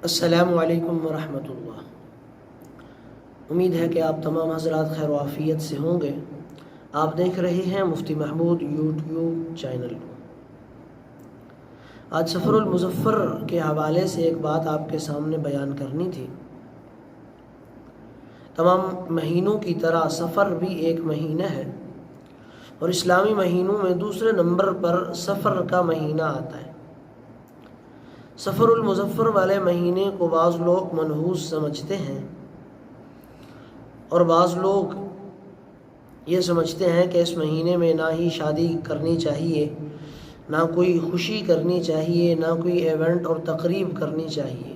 السلام علیکم ورحمۃ اللہ۔ امید ہے کہ آپ تمام حضرات خیر و عافیت سے ہوں گے۔ آپ دیکھ رہے ہیں مفتی محمود یوٹیوب چینل کو۔ آج سفر المظفر کے حوالے سے ایک بات آپ کے سامنے بیان کرنی تھی۔ تمام مہینوں کی طرح سفر بھی ایک مہینہ ہے، اور اسلامی مہینوں میں دوسرے نمبر پر سفر کا مہینہ آتا ہے۔ سفر المظفر والے مہینے کو بعض لوگ منحوس سمجھتے ہیں، اور بعض لوگ یہ سمجھتے ہیں کہ اس مہینے میں نہ ہی شادی کرنی چاہیے، نہ کوئی خوشی کرنی چاہیے، نہ کوئی ایونٹ اور تقریب کرنی چاہیے،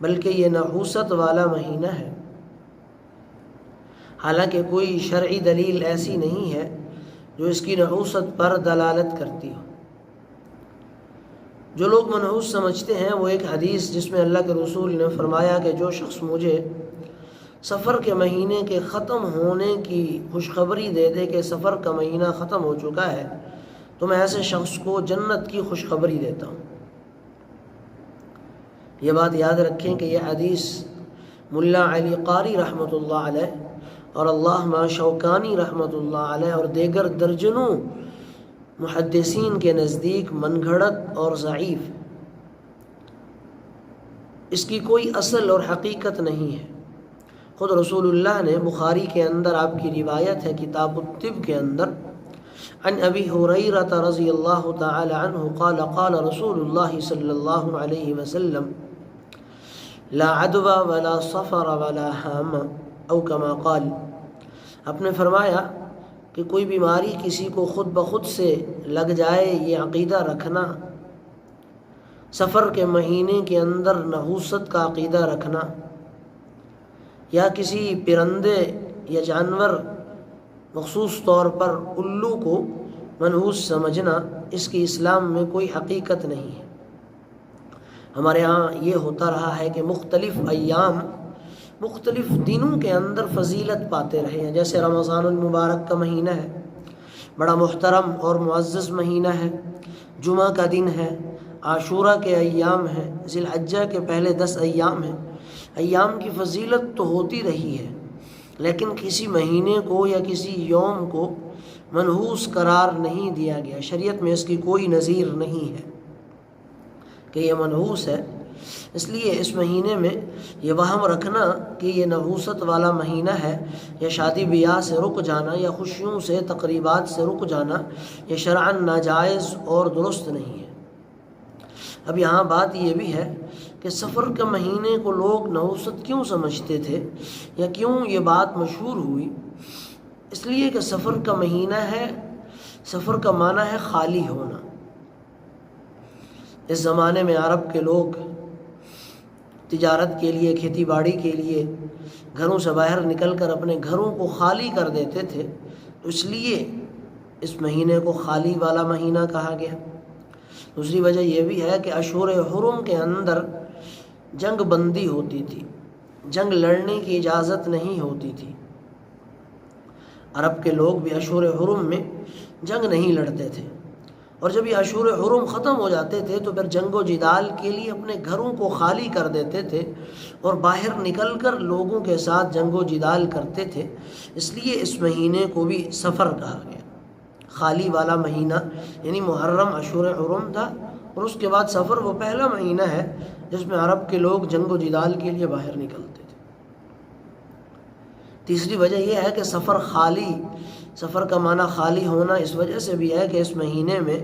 بلکہ یہ نحوست والا مہینہ ہے۔ حالانکہ کوئی شرعی دلیل ایسی نہیں ہے جو اس کی نحوست پر دلالت کرتی ہو۔ جو لوگ منحوس سمجھتے ہیں وہ ایک حدیث جس میں اللہ کے رسول نے فرمایا کہ جو شخص مجھے سفر کے مہینے کے ختم ہونے کی خوشخبری دے دے کہ سفر کا مہینہ ختم ہو چکا ہے، تو میں ایسے شخص کو جنت کی خوشخبری دیتا ہوں۔ یہ بات یاد رکھیں کہ یہ حدیث ملا علی قاری رحمۃ اللہ علیہ اور علامہ شوکانی رحمۃ اللہ علیہ اور دیگر درجنوں محدثین کے نزدیک من گھڑت اور ضعیف، اس کی کوئی اصل اور حقیقت نہیں ہے۔ خود رسول اللہ نے بخاری کے اندر آپ کی روایت ہے کتاب الطب کے اندر، عن ابی ہریرہ رضی اللہ تعالی عنہ قال قال رسول اللہ صلی اللہ علیہ وسلم لا عدوى ولا صفر ولا حام او کما قال۔ آپ نے فرمایا کہ کوئی بیماری کسی کو خود بخود سے لگ جائے، یہ عقیدہ رکھنا، سفر کے مہینے کے اندر نحوست کا عقیدہ رکھنا، یا کسی پرندے یا جانور مخصوص طور پر الو کو منحوس سمجھنا، اس کی اسلام میں کوئی حقیقت نہیں ہے۔ ہمارے ہاں یہ ہوتا رہا ہے کہ مختلف ایام مختلف دنوں کے اندر فضیلت پاتے رہے ہیں۔ جیسے رمضان المبارک کا مہینہ ہے، بڑا محترم اور معزز مہینہ ہے، جمعہ کا دن ہے، عاشورہ کے ایام ہیں، ذی الحجہ کے پہلے 10 ایام ہیں۔ ایام کی فضیلت تو ہوتی رہی ہے، لیکن کسی مہینے کو یا کسی یوم کو منحوس قرار نہیں دیا گیا۔ شریعت میں اس کی کوئی نظیر نہیں ہے کہ یہ منحوس ہے۔ اس لیے اس مہینے میں یہ وہم رکھنا کہ یہ نحوست والا مہینہ ہے، یا شادی بیاہ سے رک جانا یا خوشیوں سے تقریبات سے رک جانا، یہ شرعاً ناجائز اور درست نہیں ہے۔ اب یہاں بات یہ بھی ہے کہ سفر کے مہینے کو لوگ نحوست کیوں سمجھتے تھے، یا کیوں یہ بات مشہور ہوئی؟ اس لیے کہ سفر کا مہینہ ہے، سفر کا معنی ہے خالی ہونا۔ اس زمانے میں عرب کے لوگ تجارت کے لیے، کھیتی باڑی کے لیے گھروں سے باہر نکل کر اپنے گھروں کو خالی کر دیتے تھے، تو اس لیے اس مہینے کو خالی والا مہینہ کہا گیا۔ دوسری وجہ یہ بھی ہے کہ اشہر حرم کے اندر جنگ بندی ہوتی تھی، جنگ لڑنے کی اجازت نہیں ہوتی تھی۔ عرب کے لوگ بھی اشہر حرم میں جنگ نہیں لڑتے تھے، اور جب یہ اشہر حرم ختم ہو جاتے تھے تو پھر جنگ و جدال کے لیے اپنے گھروں کو خالی کر دیتے تھے اور باہر نکل کر لوگوں کے ساتھ جنگ و جدال کرتے تھے۔ اس لیے اس مہینے کو بھی سفر کہا گیا، خالی والا مہینہ، یعنی محرم اشہر حرم تھا، اور اس کے بعد سفر وہ پہلا مہینہ ہے جس میں عرب کے لوگ جنگ و جدال کے لیے باہر نکلتے تھے۔ تیسری وجہ یہ ہے کہ سفر کا معنی خالی ہونا اس وجہ سے بھی ہے کہ اس مہینے میں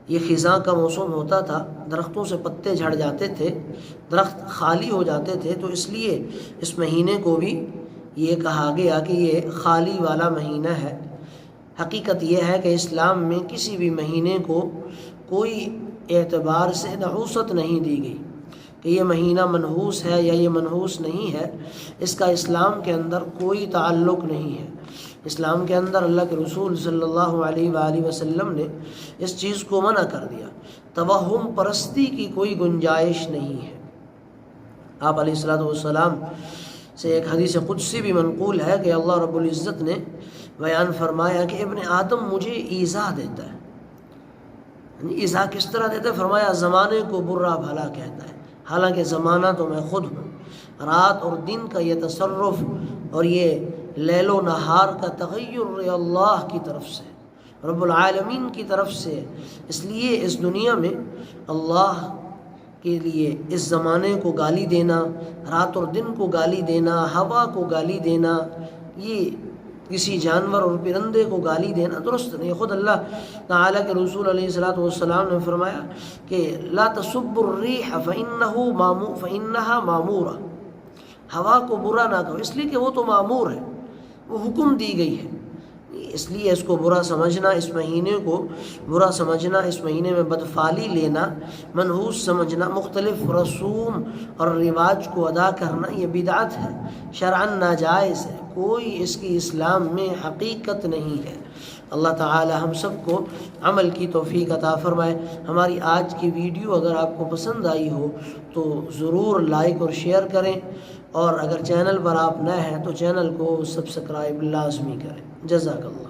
یہ خزاں کا موسم ہوتا تھا، درختوں سے پتے جھڑ جاتے تھے، درخت خالی ہو جاتے تھے، تو اس لیے اس مہینے کو بھی یہ کہا گیا کہ یہ خالی والا مہینہ ہے۔ حقیقت یہ ہے کہ اسلام میں کسی بھی مہینے کو کوئی اعتبار سے نحوست نہیں دی گئی کہ یہ مہینہ منحوس ہے یا یہ منحوس نہیں ہے۔ اس کا اسلام کے اندر کوئی تعلق نہیں ہے۔ اسلام کے اندر اللہ کے رسول صلی اللہ علیہ وآلہ وسلم نے اس چیز کو منع کر دیا۔ توہم پرستی کی کوئی گنجائش نہیں ہے۔ آپ علیہ الصلوۃ والسلام سے ایک حدیث قدسی بھی منقول ہے کہ اللہ رب العزت نے بیان فرمایا کہ ابن آدم مجھے ایذا دیتا ہے۔ ایذا کس طرح دیتا ہے؟ فرمایا زمانے کو برا بھلا کہتا ہے، حالانکہ زمانہ تو میں خود ہوں. رات اور دن کا یہ تصرف اور یہ لیل و نہار کا تغیر اللہ کی طرف سے، رب العالمین کی طرف سے. اس لیے اس دنیا میں اللہ کے لیے اس زمانے کو گالی دینا، رات اور دن کو گالی دینا، ہوا کو گالی دینا، یہ کسی جانور اور پرندے کو گالی دینا درست نہیں. خود اللہ تعالیٰ کے رسول علیہ الصلوۃ والسلام نے فرمایا کہ لا تسبوا الريح فإنها مامورہ، ہوا کو برا نہ کہو اس لیے کہ وہ تو معمور ہے، وہ حکم دی گئی ہے. اس لیے اس کو برا سمجھنا، اس مہینے کو برا سمجھنا، اس مہینے میں بدفعلی لینا، منحوس سمجھنا، مختلف رسوم اور رواج کو ادا کرنا، یہ بدعت ہے، شرعاً ناجائز ہے، کوئی اس کی اسلام میں حقیقت نہیں ہے. اللہ تعالی ہم سب کو عمل کی توفیق عطا فرمائے. ہماری آج کی ویڈیو اگر آپ کو پسند آئی ہو تو ضرور لائک اور شیئر کریں، اور اگر چینل پر آپ نئے ہیں تو چینل کو سبسکرائب لازمی کریں. جزاک اللہ.